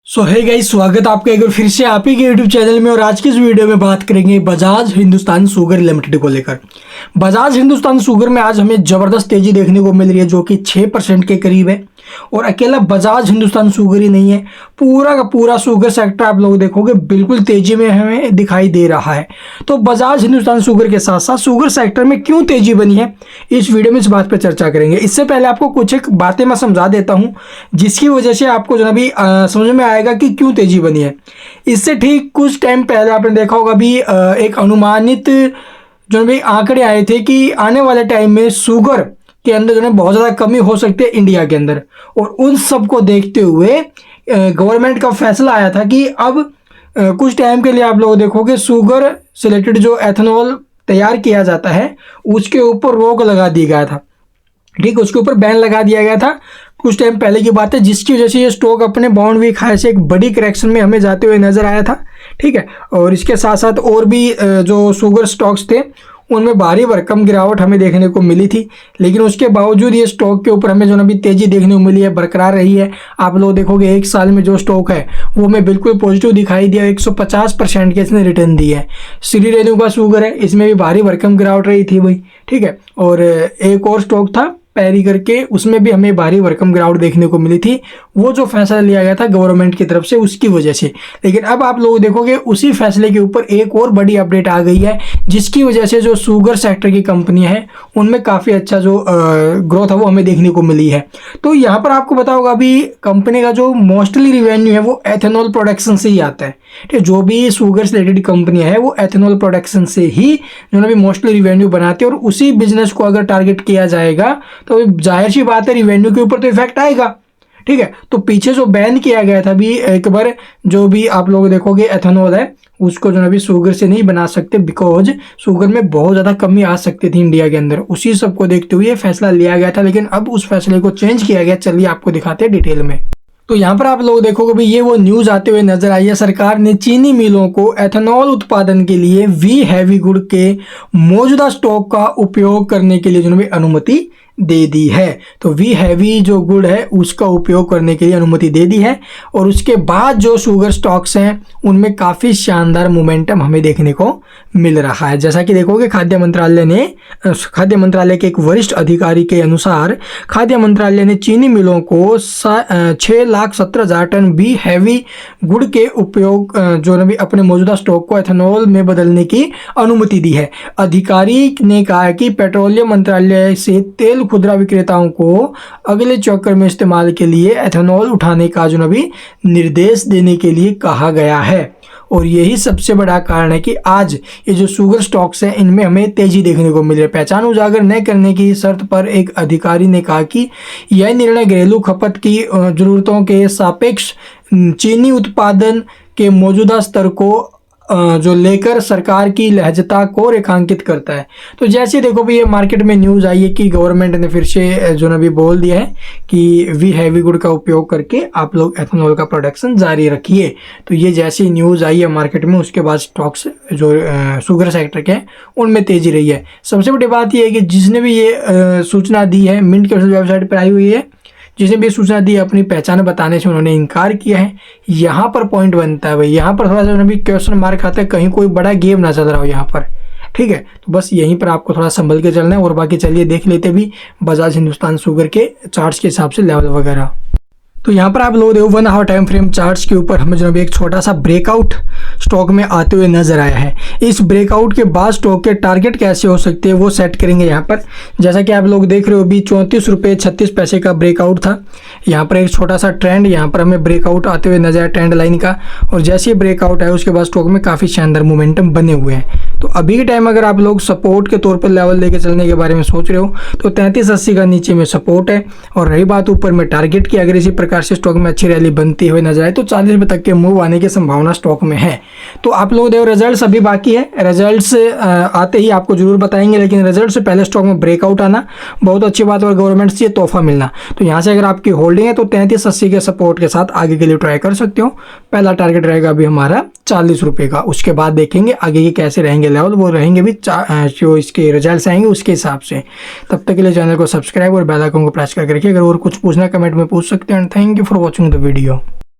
सो है गाइस, स्वागत है आपका एक बार फिर से आप ही के यूट्यूब चैनल में। और आज की इस वीडियो में बात करेंगे बजाज हिंदुस्तान शुगर लिमिटेड को लेकर। बजाज हिंदुस्तान शुगर में आज हमें ज़बरदस्त तेज़ी देखने को मिल रही है, जो कि 6% के करीब है। और अकेला बजाज हिंदुस्तान शुगर ही नहीं है, पूरा का पूरा शुगर सेक्टर आप लोग देखोगे बिल्कुल तेज़ी में हमें दिखाई दे रहा है। तो बजाज हिंदुस्तान शुगर के साथ साथ शुगर सेक्टर में क्यों तेज़ी बनी है, इस वीडियो में इस बात पर चर्चा करेंगे। इससे पहले आपको कुछ एक बातें मैं समझा देता हूँ, जिसकी वजह से आपको जो है अभी समझ में आएगा कि क्यों तेज़ी बनी है। इससे ठीक कुछ टाइम पहले आपने देखा होगा अभी एक अनुमानित जो भी आंकड़े आए थे कि आने वाले टाइम में शुगर के अंदर जो है बहुत ज़्यादा कमी हो सकती है इंडिया के अंदर। और उन सब को देखते हुए गवर्नमेंट का फैसला आया था कि अब कुछ टाइम के लिए आप लोग देखोगे शुगर से रिलेटेड जो एथेनॉल तैयार किया जाता है उसके ऊपर रोक लगा दी गया था। ठीक, उसके ऊपर बैन लगा दिया गया था कुछ टाइम पहले की बात है, जिसकी वजह से ये स्टॉक अपने बाउंड वीक हाई से एक बड़ी करेक्शन में हमें जाते हुए नजर आया था। ठीक है, और इसके साथ साथ और भी जो शुगर स्टॉक्स थे उनमें भारी भरकम गिरावट हमें देखने को मिली थी, लेकिन उसके बावजूद ये स्टॉक के ऊपर हमें जो अभी तेज़ी देखने को मिली है, बरकरार रही है। आप लोग देखोगे एक साल में जो स्टॉक है वो हमें बिल्कुल पॉजिटिव दिखाई दिया, 150% के इसने रिटर्न दिया है। श्री रेणु का शुगर है, इसमें भी भारी भरकम गिरावट रही थी भाई। ठीक है, और एक और स्टॉक था पैरी करके, उसमें भी हमें भारी भरकम गिरावट देखने को मिली थी। वो जो फैसला लिया गया था गवर्नमेंट की तरफ से उसकी वजह से। लेकिन अब आप लोग देखोगे उसी फैसले के ऊपर एक और बड़ी अपडेट आ गई है, जिसकी वजह से जो शुगर सेक्टर की कंपनियां हैं उनमें काफ़ी अच्छा जो ग्रोथ है वो हमें देखने को मिली है। तो यहाँ पर आपको पता होगा अभी कंपनी का जो मोस्टली रिवेन्यू है वो एथेनॉल प्रोडक्शन से ही आता है। ठीक, जो भी शुगर से रिलेटेड कंपनियां हैं वो एथेनॉल प्रोडक्शन से ही जो है मोस्टली रिवेन्यू बनाती है। और उसी बिजनेस को अगर टारगेट किया जाएगा तो जाहिर सी बात है रिवेन्यू के ऊपर तो इफेक्ट आएगा। ठीक है, तो पीछे जो बैन किया गया था अभी एक बार, जो भी आप लोग देखोगे एथेनॉल है उसको जो अभी शुगर से नहीं बना सकते, बिकॉज शुगर में बहुत ज़्यादा कमी आ सकती थी इंडिया के अंदर। उसी सब को देखते हुए फैसला लिया गया था, लेकिन अब उस फैसले को चेंज किया गया। चलिए आपको दिखाते हैं डिटेल में। तो यहाँ पर आप लोग देखोगे भाई ये वो न्यूज़ आते हुए नजर आई है, सरकार ने चीनी मिलों को एथेनॉल उत्पादन के लिए वी हैवी गुड़ के मौजूदा स्टॉक का उपयोग करने के लिए जो है अनुमति दे दी है। तो वी हैवी जो गुड़ है उसका उपयोग करने के लिए अनुमति दे दी है। और उसके बाद जो शुगर स्टॉक्स हैं उनमें काफ़ी शानदार मोमेंटम हमें देखने को मिल रहा है। जैसा कि देखोगे खाद्य मंत्रालय के एक वरिष्ठ अधिकारी के अनुसार खाद्य मंत्रालय ने चीनी मिलों को 6,17,000 टन वी हैवी गुड़ के उपयोग जो है अपने मौजूदा स्टॉक को एथेनॉल में बदलने की अनुमति दी है। अधिकारी ने कहा कि पेट्रोलियम मंत्रालय से तेल खुदरा विक्रेताओं को अगले चक्कर में इस्तेमाल के लिए एथेनॉल उठाने का जो भी निर्देश देने के लिए कहा गया है। और यही सबसे बड़ा कारण है कि आज ये जो शुगर स्टॉक्स हैं इनमें हमें तेजी देखने को मिल रही है। पहचान उजागर न करने की शर्त पर एक अधिकारी ने कहा कि यह निर्णय घरेलू खपत की जरूरतों के सापेक्ष चीनी उत्पादन के मौजूदा स्तर को जो लेकर सरकार की लहजता को रेखांकित करता है। तो जैसे देखो भी ये मार्केट में न्यूज़ आई है कि गवर्नमेंट ने फिर से जो अभी बोल दिया है कि वी हैवी गुड़ का उपयोग करके आप लोग एथेनॉल का प्रोडक्शन जारी रखिए। तो ये जैसी न्यूज़ आई है मार्केट में उसके बाद स्टॉक्स जो शुगर सेक्टर के उनमें तेजी रही है। सबसे बड़ी बात यह है कि जिसने भी ये सूचना दी है, मिंट कैपिटल वेबसाइट पर आई हुई है, जिसने भी सूचना दी अपनी पहचान बताने से उन्होंने इनकार किया है। यहाँ पर पॉइंट बनता है भाई, यहाँ पर थोड़ा सा भी क्वेश्चन मार्क आता है, कहीं कोई बड़ा गेम ना चल रहा हो यहाँ पर। ठीक है, तो बस यहीं पर आपको थोड़ा संभल के चलना है। और बाकी चलिए देख लेते भी बजाज हिंदुस्तान शुगर के चार्ट्स के हिसाब से लेवल वगैरह। तो यहाँ पर आप लोग देखो 1 आवर टाइम फ्रेम चार्ट्स के ऊपर हमें जो एक छोटा सा ब्रेकआउट स्टॉक में आते हुए नजर आया है। इस ब्रेकआउट के बाद स्टॉक के टारगेट कैसे हो सकते हैं वो सेट करेंगे यहाँ पर। जैसा कि आप लोग देख रहे हो अभी 34.36 का ब्रेकआउट था। यहाँ पर एक छोटा सा ट्रेंड यहाँ पर हमें ब्रेकआउट आते हुए नजर आया ट्रेंड लाइन का, और जैसे ही ब्रेकआउट है उसके बाद स्टॉक में काफ़ी शानदार मोमेंटम बने हुए हैं। तो अभी के टाइम अगर आप लोग सपोर्ट के तौर पर लेवल लेके चलने के बारे में सोच रहे हो तो 3380 का नीचे में सपोर्ट है। और रही बात ऊपर में टारगेट की, अगर इसी प्रकार से स्टॉक में अच्छी रैली बनती हुई नजर आए तो 40 रुपये तक के मूव आने की संभावना स्टॉक में है। तो आप लोग देखो रिजल्ट्स अभी बाकी है, रिजल्ट्स आते ही आपको जरूर बताएंगे, लेकिन रिजल्ट से पहले स्टॉक में ब्रेकआउट आना बहुत अच्छी बात है और गवर्नमेंट से तोहफा मिलना। तो यहाँ से अगर आपकी होल्डिंग है तो 3380 के सपोर्ट के साथ आगे के लिए ट्राई कर सकते हो। पहला टारगेट रहेगा अभी हमारा 40 रुपये का, उसके बाद देखेंगे आगे के कैसे रहेंगे लेवल, वो रहेंगे भी जो इसके रिजल्ट्स आएंगे उसके हिसाब से। तब तक के लिए चैनल को सब्सक्राइब और बेल आइकन को प्रेस करके रखिए। अगर और कुछ पूछना कमेंट में पूछ सकते हैं। Thank you for watching the video.